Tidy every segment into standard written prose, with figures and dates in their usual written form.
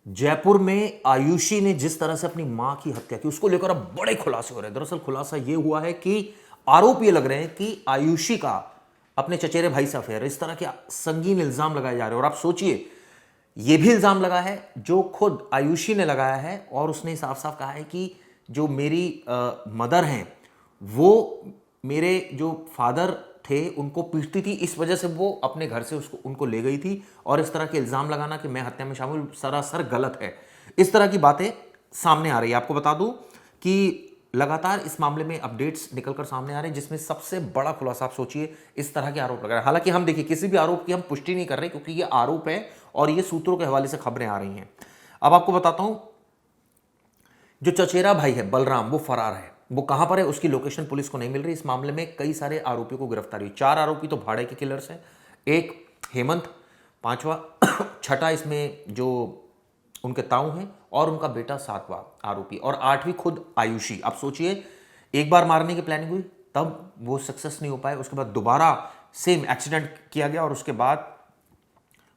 जयपुर में आयुषी ने जिस तरह से अपनी मां की हत्या की उसको लेकर अब बड़े खुलासे हो रहे हैं। दरअसल खुलासा यह हुआ है कि आरोप ये लग रहे हैं कि आयुषी का अपने चचेरे भाई से अफेयर है। इस तरह के संगीन इल्जाम लगाए जा रहे हैं और आप सोचिए, यह भी इल्जाम लगा है जो खुद आयुषी ने लगाया है और उसने साफ साफ कहा है कि जो मेरी मदर हैं वो मेरे जो फादर थे उनको पीटती थी, इस वजह से वो अपने घर से उसको उनको ले गई थी। और इस तरह के इल्जाम लगाना कि मैं हत्या में शामिल, सरासर गलत है। इस तरह की बातें सामने आ रही है। आपको बता दूं कि लगातार इस मामले में अपडेट्स निकलकर सामने आ रहे हैं, जिसमें सबसे बड़ा खुलासा आप सोचिए, इस तरह के आरोप लगा रहे हैं। हालांकि हम देखिए किसी भी आरोप की हम पुष्टि नहीं कर रहे क्योंकि ये आरोप है और ये सूत्रों के हवाले से खबरें आ रही हैं। अब आपको बताता हूं, जो चचेरा भाई है बलराम वो फरार है। वो कहां पर है उसकी लोकेशन पुलिस को नहीं मिल रही। इस मामले में कई सारे आरोपियों को गिरफ्तारी हुई। 4 आरोपी तो भाड़े के किलर्स हैं, एक हेमंत, पांचवा छठा इसमें जो उनके ताऊ हैं और उनका बेटा 7वां आरोपी और 8वीं खुद आयुषी। आप सोचिए, एक बार मारने की प्लानिंग हुई तब वो सक्सेस नहीं हो पाए, उसके बाद दोबारा सेम एक्सीडेंट किया गया और उसके बाद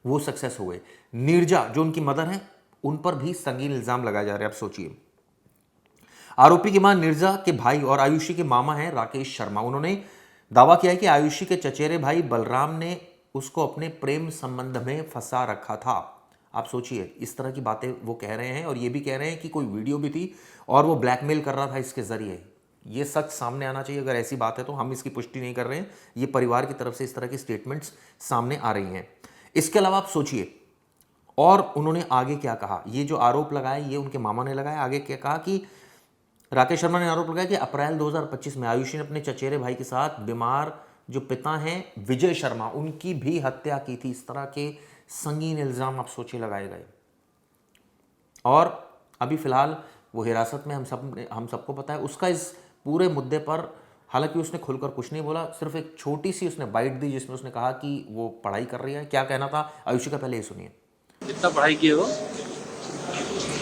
वो सक्सेस हो गए। नीरजा जो उनकी मदर हैं उन पर भी संगीन इल्जाम लगाए जा रहे हैं। आप सोचिए, आरोपी की मां नीरजा के भाई और आयुषी के मामा हैं राकेश शर्मा। उन्होंने दावा किया है कि आयुषी के चचेरे भाई बलराम ने उसको अपने प्रेम संबंध में फंसा रखा था। आप सोचिए, इस तरह की बातें वो कह रहे हैं और ये भी कह रहे हैं कि कोई वीडियो भी थी और वो ब्लैकमेल कर रहा था इसके जरिए। ये सच सामने आना चाहिए। अगर ऐसी बात है तो हम इसकी पुष्टि नहीं कर रहे हैं, ये परिवार की तरफ से इस तरह की स्टेटमेंट्स सामने आ रही हैं। इसके अलावा आप सोचिए, और उन्होंने आगे क्या कहा। ये जो आरोप लगाए ये उनके मामा ने लगाया। आगे क्या कहा कि राकेश शर्मा ने आरोप लगाया कि अप्रैल 2025 में आयुषी ने अपने चचेरे भाई के साथ बीमार जो पिता हैं विजय शर्मा उनकी भी हत्या की थी। इस तरह के संगीन इल्जाम आप सोचिए लगाए गए और अभी फिलहाल वो हिरासत में। हम सबको पता है उसका इस पूरे मुद्दे पर, हालांकि उसने खुलकर कुछ नहीं बोला, सिर्फ एक छोटी सी उसने बाइट दी जिसमें उसने कहा कि वो पढ़ाई कर रही है। क्या कहना था आयुषी का, पहले ये सुनिए। कितना पढ़ाई की है वो?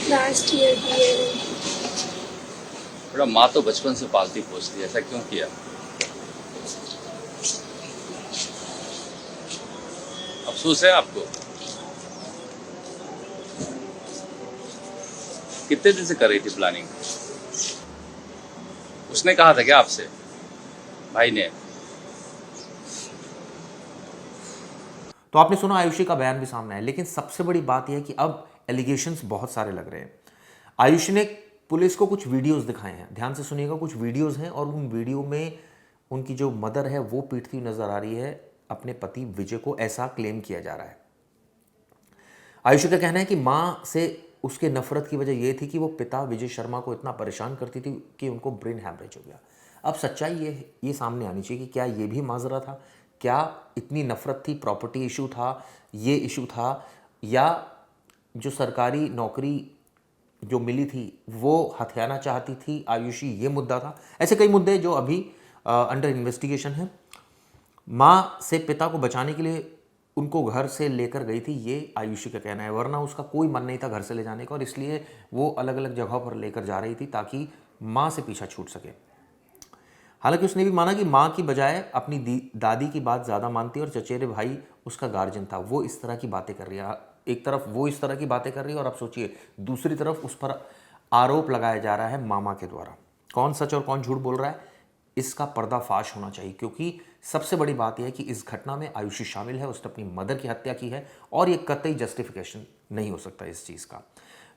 लास्ट ईयर की है। बड़ा माँ तो बचपन से पालती पोसती, ऐसा क्यों किया? अफसोस है आपको? कितने दिन से कर रही थी प्लानिंग? उसने कहा था क्या आपसे, भाई ने? तो आपने सुना आयुषी का बयान भी सामने आया, लेकिन सबसे बड़ी बात यह है कि अब एलिगेशंस बहुत सारे लग रहे हैं। आयुषी ने पुलिस को कुछ वीडियोस दिखाए हैं, ध्यान से सुनिएगा। कुछ वीडियोस हैं और उन वीडियो में उनकी जो मदर है वो पीटती हुई नजर आ रही है अपने पति विजय को, ऐसा क्लेम किया जा रहा है। आयुषी का कहना है कि मां से उसके नफरत की वजह यह थी कि वो पिता विजय शर्मा को इतना परेशान करती थी कि उनको ब्रेन हैमरेज हो गया। अब सच्चाई ये सामने आनी चाहिए कि क्या ये भी माजरा था, क्या इतनी नफरत थी, प्रॉपर्टी इशू था, ये इशू था, या जो सरकारी नौकरी जो मिली थी वो हथियाना चाहती थी आयुषी, ये मुद्दा था। ऐसे कई मुद्दे जो अभी अंडर इन्वेस्टिगेशन है। मां से पिता को बचाने के लिए उनको घर से लेकर गई थी, ये आयुषी का कहना है, वरना उसका कोई मन नहीं था घर से ले जाने का और इसलिए वो अलग अलग जगहों पर लेकर जा रही थी ताकि मां से पीछा छूट सके। हालांकि उसने भी माना कि मां की बजाय अपनी दादी की बात ज़्यादा मानती है और चचेरे भाई उसका गार्जियन था। वो इस तरह की बातें कर रही है, एक तरफ वो इस तरह की बातें कर रही है और आप सोचिए दूसरी तरफ उस पर आरोप लगाया जा रहा है मामा के द्वारा। कौन सच और कौन झूठ बोल रहा है, इसका पर्दाफाश होना चाहिए, क्योंकि सबसे बड़ी बात यह है कि इस घटना में आयुषी शामिल है, उसने अपनी मदर की हत्या की है और ये कतई जस्टिफिकेशन नहीं हो सकता इस चीज़ का।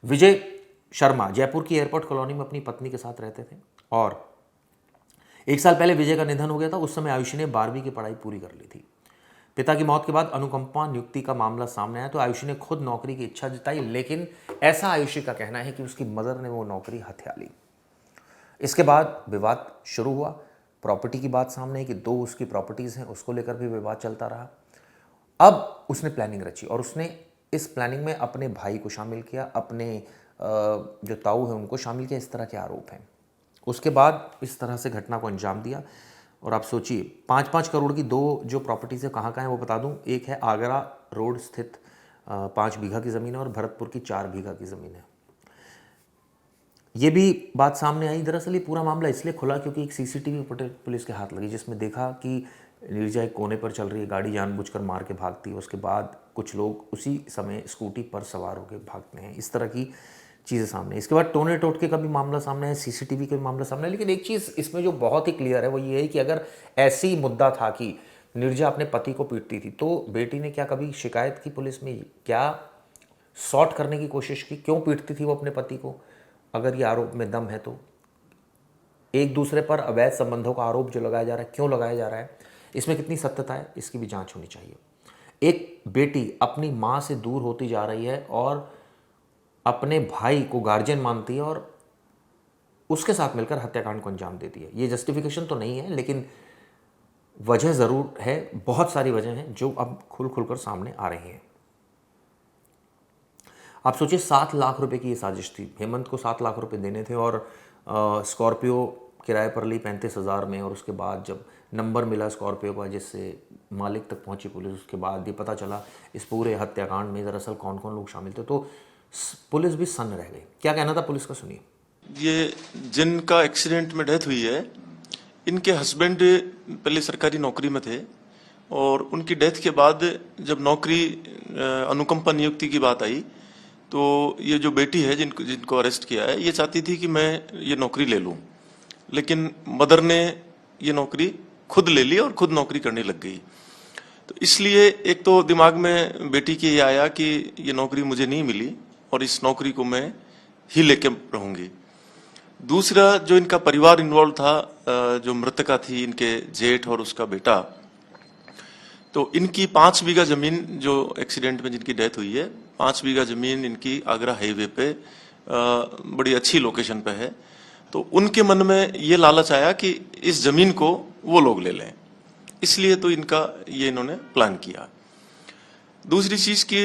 विजय शर्मा जयपुर की एयरपोर्ट कॉलोनी में अपनी पत्नी के साथ रहते थे और 1 साल पहले विजय का निधन हो गया था। उस समय आयुषी ने 12वीं की पढ़ाई पूरी कर ली थी। पिता की मौत के बाद अनुकंपा नियुक्ति का मामला सामने आया तो आयुषी ने खुद नौकरी की इच्छा जताई, लेकिन ऐसा आयुषी का कहना है कि उसकी मदर ने वो नौकरी हथिया ली। इसके बाद विवाद शुरू हुआ। प्रॉपर्टी की बात सामने है कि 2 उसकी प्रॉपर्टीज़ हैं, उसको लेकर भी विवाद चलता रहा। अब उसने प्लानिंग रची और उसने इस प्लानिंग में अपने भाई को शामिल किया, अपने जो ताऊ हैं उनको शामिल किया। इस तरह के आरोप हैं। उसके बाद इस तरह से घटना को अंजाम दिया और आप सोचिए 5-5 करोड़ की 2 जो प्रॉपर्टीज़ है कहाँ कहाँ है वो बता दूं। एक है आगरा रोड स्थित 5 बीघा की ज़मीन है और भरतपुर की 4 बीघा की ज़मीन है। ये भी बात सामने आई। दरअसल ये पूरा मामला इसलिए खुला क्योंकि एक सीसीटीवी फुटेज पुलिस के हाथ लगी जिसमें देखा कि नीरजा एक कोने पर चल रही है, गाड़ी जानबूझकर मार के भागती है, उसके बाद कुछ लोग उसी समय स्कूटी पर सवार होकर भागते हैं। इस तरह की चीज़ें सामने। इसके बाद टोने टोटके का भी मामला सामने है, सीसीटीवी का भी मामला सामने है। लेकिन एक चीज़ इसमें जो बहुत ही क्लियर है वो ये है कि अगर ऐसी मुद्दा था कि नीरजा अपने पति को पीटती थी, तो बेटी ने क्या कभी शिकायत की पुलिस में? क्या सॉर्ट करने की कोशिश की, क्यों पीटती थी वो अपने पति को? अगर ये आरोप में दम है तो एक दूसरे पर अवैध संबंधों का आरोप जो लगाया जा रहा है, क्यों लगाया जा रहा है, इसमें कितनी सत्यता है, इसकी भी जांच होनी चाहिए। एक बेटी अपनी माँ से दूर होती जा रही है और अपने भाई को गार्जियन मानती है और उसके साथ मिलकर हत्याकांड को अंजाम देती है। ये जस्टिफिकेशन तो नहीं है, लेकिन वजह ज़रूर है, बहुत सारी वजह हैं जो अब खुल खुलकर सामने आ रही हैं। आप सोचिए 7 लाख रुपए की ये साजिश थी। हेमंत को 7 लाख रुपए देने थे और स्कॉर्पियो किराए पर ली 35,000 में, और उसके बाद जब नंबर मिला स्कॉर्पियो का जिससे मालिक तक पहुंची पुलिस, उसके बाद ये पता चला इस पूरे हत्याकांड में दरअसल कौन कौन लोग शामिल थे, तो पुलिस भी सन्न रह गई। क्या कहना था पुलिस का, सुनिए। ये जिनका एक्सीडेंट में डेथ हुई है, इनके हस्बैंड पहले सरकारी नौकरी में थे और उनकी डेथ के बाद जब नौकरी अनुकंपा नियुक्ति की बात आई तो ये जो बेटी है जिनको अरेस्ट किया है, ये चाहती थी कि मैं ये नौकरी ले लूं, लेकिन मदर ने ये नौकरी खुद ले ली और खुद नौकरी करने लग गई। तो इसलिए एक तो दिमाग में बेटी के ये आया कि ये नौकरी मुझे नहीं मिली और इस नौकरी को मैं ही लेके रहूंगी। दूसरा, जो इनका परिवार इन्वॉल्व था, जो मृतका थी, इनके जेठ और उसका बेटा, तो इनकी 5 बीघा जमीन जो एक्सीडेंट में जिनकी डेथ हुई है, 5 बीघा जमीन इनकी आगरा हाईवे पे बड़ी अच्छी लोकेशन पे है। तो उनके मन में ये लालच आया कि इस जमीन को वो लोग ले लें, इसलिए तो ये इन्होंने प्लान किया। दूसरी चीज कि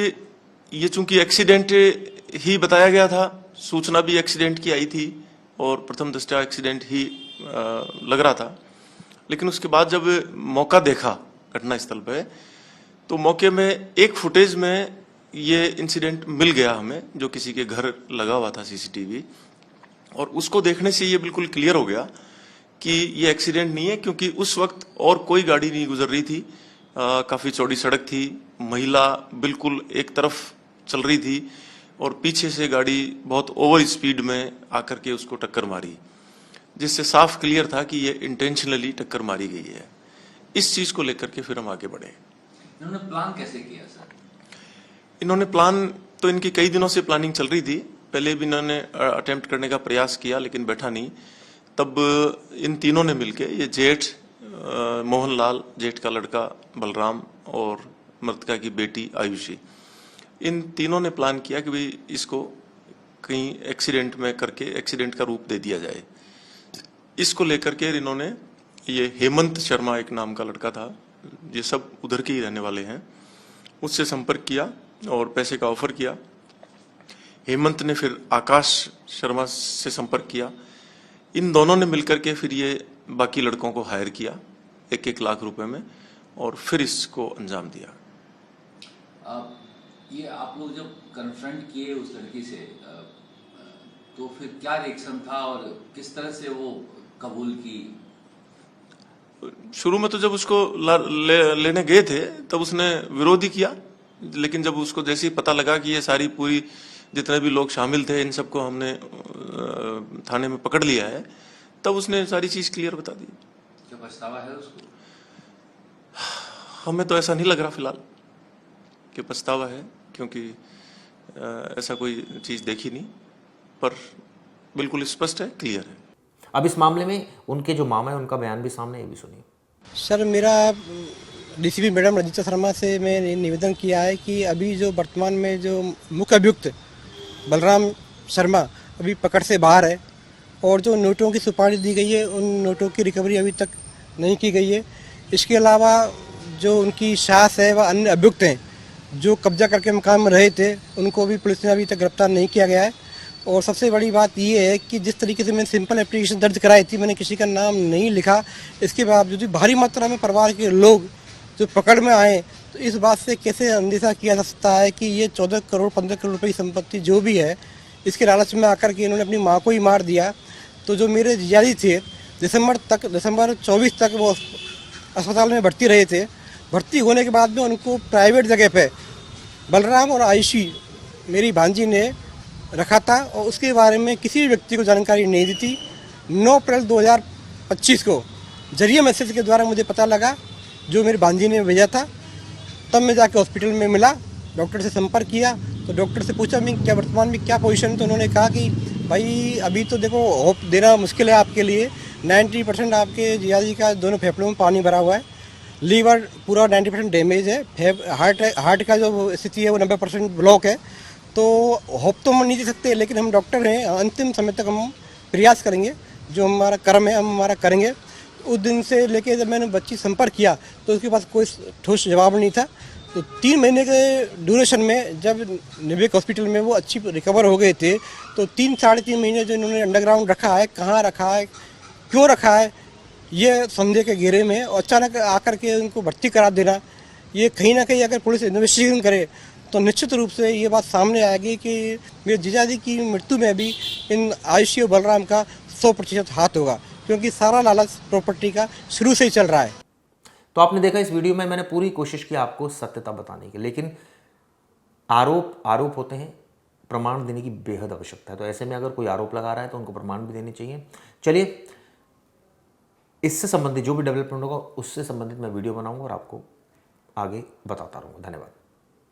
ये चूंकि एक्सीडेंट ही बताया गया था, सूचना भी एक्सीडेंट की आई थी और प्रथम दृष्टया एक्सीडेंट ही लग रहा था, लेकिन उसके बाद जब मौका देखा घटना स्थल पे, तो मौके में एक फुटेज में ये इंसिडेंट मिल गया हमें, जो किसी के घर लगा हुआ था सीसीटीवी, और उसको देखने से ये बिल्कुल क्लियर हो गया कि ये एक्सीडेंट नहीं है, क्योंकि उस वक्त और कोई गाड़ी नहीं गुजर रही थी। काफी चौड़ी सड़क थी, महिला बिल्कुल एक तरफ चल रही थी और पीछे से गाड़ी बहुत ओवर स्पीड में आकर के उसको टक्कर मारी, जिससे साफ क्लियर था कि ये इंटेंशनली टक्कर मारी गई है। इस चीज को लेकर के फिर हम आगे बढ़े। इन्होंने प्लान कैसे किया सर? इन्होंने प्लान तो इनकी कई दिनों से प्लानिंग चल रही थी। पहले भी इन्होंने अटेम्प्ट करने का प्रयास किया लेकिन बैठा नहीं। तब इन तीनों ने मिलके, ये जेठ मोहनलाल, जेठ का लड़का बलराम और मृतका की बेटी आयुषी, इन तीनों ने प्लान किया कि भाई इसको कहीं एक्सीडेंट में करके एक्सीडेंट का रूप दे दिया जाए। इसको लेकर के इन्होंने, ये हेमंत शर्मा एक नाम का लड़का था, ये सब उधर के ही रहने वाले हैं, उससे संपर्क किया और पैसे का ऑफर किया। हेमंत ने फिर आकाश शर्मा से संपर्क किया। इन दोनों ने मिलकर के फिर ये बाकी लड़कों को हायर किया 1-1 लाख रुपए में, और फिर इसको अंजाम दिया। ये आप लोग जब कन्फ्रंट किए उस लड़की से, तो फिर क्या रिएक्शन था और किस तरह से वो कबूल की? शुरू में तो जब उसको लेने गए थे तब उसने विरोध ही किया, लेकिन जब उसको जैसे ही पता लगा कि ये सारी पूरी जितने भी लोग शामिल थे इन सबको हमने थाने में पकड़ लिया है, तब उसने सारी चीज क्लियर बता दी। क्या पछतावा है उसको? हमें तो ऐसा नहीं लग रहा फिलहाल कि पछतावा है, क्योंकि ऐसा कोई चीज देखी नहीं, पर बिल्कुल स्पष्ट है, क्लियर है। अब इस मामले में उनके जो मामा है उनका बयान भी सामने, ये भी सुनिए। सर, मेरा डीसीपी मैडम रजिता शर्मा से मैंने निवेदन किया है कि अभी जो वर्तमान में जो मुख्य अभियुक्त बलराम शर्मा अभी पकड़ से बाहर है और जो नोटों की सुपारी दी गई है उन नोटों की रिकवरी अभी तक नहीं की गई है। इसके अलावा जो उनकी सास है व अन्य अभियुक्त हैं जो कब्जा करके मकान में रहे थे, उनको भी पुलिस ने अभी तक गिरफ्तार नहीं किया गया है। और सबसे बड़ी बात ये है कि जिस तरीके से मैंने सिंपल एप्लीकेशन दर्ज कराई थी, मैंने किसी का नाम नहीं लिखा, इसके बावजूद भी भारी मात्रा में परिवार के लोग जो पकड़ में आए, तो इस बात से कैसे अंदेशा किया जा सकता है कि ये 14 करोड़ 15 करोड़ रुपए की संपत्ति जो भी है, इसके लालच में आकर के इन्होंने अपनी माँ को ही मार दिया। तो जो मेरे जियादी थे, दिसंबर 24 तक वो अस्पताल में भर्ती रहे थे। भर्ती होने के बाद में उनको प्राइवेट जगह पे बलराम और आयुषी मेरी भांजी ने रखा था और उसके बारे में किसी भी व्यक्ति को जानकारी नहीं दी थी। 9 अप्रैल 2025 को जरिए मैसेज के द्वारा मुझे पता लगा, जो मेरी भांजी ने भेजा था। तब मैं जाके हॉस्पिटल में मिला, डॉक्टर से संपर्क किया तो डॉक्टर से पूछा मैं क्या वर्तमान में क्या पोजीशन है, तो उन्होंने कहा कि भाई अभी तो देखो होप देना मुश्किल है आपके लिए। 90% आपके जियाजी का दोनों फेफड़ों में पानी भरा हुआ है, लीवर पूरा 90% डैमेज है, हार्ट का जो स्थिति है वो 90% ब्लॉक है। तो होप तो हम नहीं दे सकते, लेकिन हम डॉक्टर हैं, अंतिम समय तक हम प्रयास करेंगे, जो हमारा कर्म है हम हमारा करेंगे। उस दिन से लेके जब मैंने बच्ची संपर्क किया तो उसके पास कोई ठोस जवाब नहीं था। तो 3 महीने के ड्यूरेशन में जब निवेक हॉस्पिटल में वो अच्छी रिकवर हो गए थे, तो 3-3.5 महीने जो इन्होंने अंडरग्राउंड रखा है, कहाँ रखा है, क्यों रखा है, ये संदेह के घेरे में और अचानक आकर के उनको भर्ती करा देना, ये कहीं ना कहीं अगर पुलिस इन्वेस्टिगेशन करे तो निश्चित रूप से ये बात सामने आएगी कि मेरे जीजाजी की मृत्यु में भी इन आयुषी और बलराम का 100% हाथ होगा, क्योंकि सारा लालच प्रॉपर्टी का शुरू से ही चल रहा है। तो आपने देखा इस वीडियो में मैंने पूरी कोशिश की आपको सत्यता बताने की, लेकिन आरोप होते हैं, प्रमाण देने की बेहद आवश्यकता है। तो ऐसे में अगर कोई आरोप लगा रहा है तो उनको प्रमाण भी देने चाहिए। चलिए, इससे संबंधित जो भी डेवलपमेंट होगा उससे संबंधित मैं वीडियो बनाऊंगा और आपको आगे बताता रहूँगा। धन्यवाद।